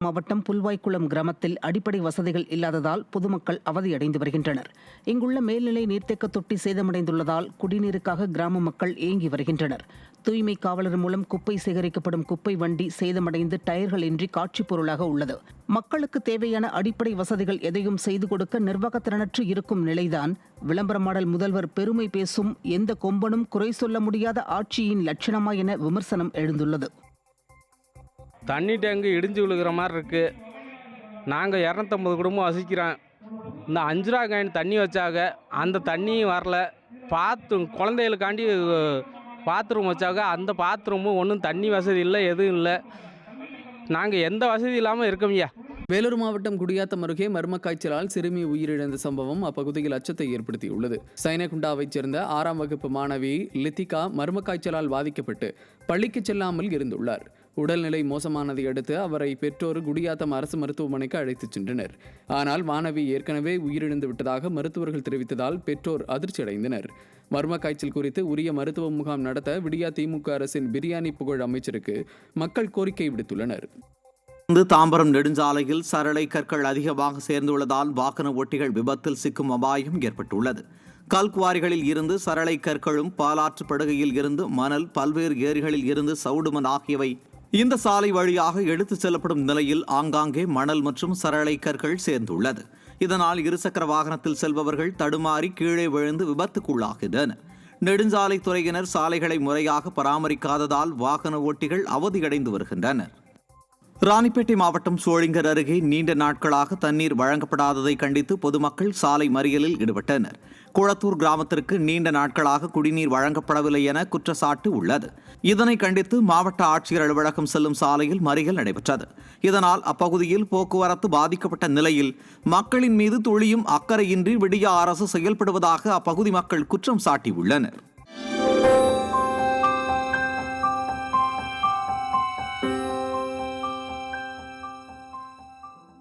மாவட்டம் புல்வாய்க்குளம் கிராமத்தில் அடிப்படை வசதிகள் இல்லாததால் பொதுமக்கள் அவதியடைந்து வருகின்றனர். இங்குள்ள மேல்நிலை நீர்த்தேக்க தொட்டி சேதமடைந்துள்ளதால் குடிநீருக்காக கிராம மக்கள் ஏங்கி வருகின்றனர். தூய்மை காவலர் மூலம் குப்பை சேகரிக்கப்படும் குப்பை வண்டி சேதமடைந்து டயர்கள் இன்றி காட்சிப் பொருளாக உள்ளது. மக்களுக்கு தேவையான அடிப்படை வசதிகள் எதையும் செய்து கொடுக்க நிர்வாகத்திறனற்று இருக்கும் நிலைதான் விளம்பரமாடல் முதல்வர் பெருமை பேசும் எந்த கொம்பனும் குறை சொல்ல முடியாத ஆட்சியின் லட்சணமா என விமர்சனம் எழுந்துள்ளது. தண்ணி டேங்கு இடிஞ்சு விழுகிற மாதிரி இருக்குது. நாங்கள் 250 குடும்பம் வசிக்கிறோம். இந்த 5 ரூபா காயின் தண்ணி வச்சாங்க, அந்த தண்ணியும் வரல. குழந்தைகளுக்காண்டி பாத்ரூம் வச்சாங்க, அந்த பாத்ரூமும் ஒன்றும் தண்ணி வசதி இல்லை, எதுவும் இல்லை. நாங்கள் எந்த வசதி இல்லாமல் இருக்கோம்யா. வேலூர் மாவட்டம் குடியாத்தம் அருகே மர்ம காய்ச்சலால் சிறுமி உயிரிழந்த சம்பவம் அப்பகுதியில் அச்சத்தை ஏற்படுத்தியுள்ளது. சைனகுண்டாவைச் சேர்ந்த 6ஆம் வகுப்பு மாணவி லித்திகா மர்ம காய்ச்சலால் பாதிக்கப்பட்டு பள்ளிக்கு செல்லாமல் இருந்துள்ளார். உடல்நிலை மோசமானதை அடுத்து அவரை பெற்றோர் குடியாத்தம் அரசு மருத்துவமனைக்கு அழைத்துச் சென்றனர். ஆனால் மாணவி ஏற்கனவே உயிரிழந்து விட்டதாக மருத்துவர்கள் தெரிவித்ததால் பெற்றோர் அதிர்ச்சியடைந்தனர். மர்ம காய்ச்சல் குறித்து உரிய மருத்துவ முகாம் நடத்த விடியா திமுக அரசின் பிரியாணி புகழ் அமைச்சருக்கு மக்கள் கோரிக்கை விடுத்துள்ளனர். தாம்பரம் நெடுஞ்சாலையில் சரளை கற்கள் அதிகமாக சேர்ந்துள்ளதால் வாகன ஓட்டிகள் விபத்தில் சிக்கும் அபாயம் ஏற்பட்டுள்ளது. கல்குவாரிகளில் இருந்து சரளை கற்களும் பாலாற்று படுகையில் இருந்து மணல், பல்வேறு ஏரிகளில் இருந்து சவுடுமண் ஆகியவை இந்த சாலை வழியாக எடுத்துச் செல்லப்படும் நிலையில் ஆங்காங்கே மணல் மற்றும் சரளை கற்கள் சேர்ந்துள்ளது. இதனால் இருசக்கர வாகனத்தில் செல்பவர்கள் தடுமாறி கீழே விழுந்து விபத்துக்குள்ளாகின்றனர். நெடுஞ்சாலை துறையினர் சாலைகளை முறையாக பராமரிக்காததால் வாகன ஓட்டிகள் அவதியடைந்து வருகின்றனர். ராணிப்பேட்டை மாவட்டம் சோளிங்கர் அருகே நீண்ட நாட்களாக தண்ணீர் வழங்கப்படாததை கண்டித்து பொதுமக்கள் சாலை மறியலில் ஈடுபட்டனர். குளத்தூர் கிராமத்திற்கு நீண்ட நாட்களாக குடிநீர் வழங்கப்படவில்லை என குற்றச்சாட்டு உள்ளது. இதனை கண்டித்து மாவட்ட ஆட்சியர் அலுவலகம் செல்லும் சாலையில் மறியல் நடைபெற்றது. இதனால் அப்பகுதியில் போக்குவரத்து பாதிக்கப்பட்ட நிலையில் மக்களின் மீது துளியும் அக்கறையின்றி விடியா அரசு செயல்படுவதாக அப்பகுதி மக்கள் குற்றம் சாட்டியுள்ளனர்.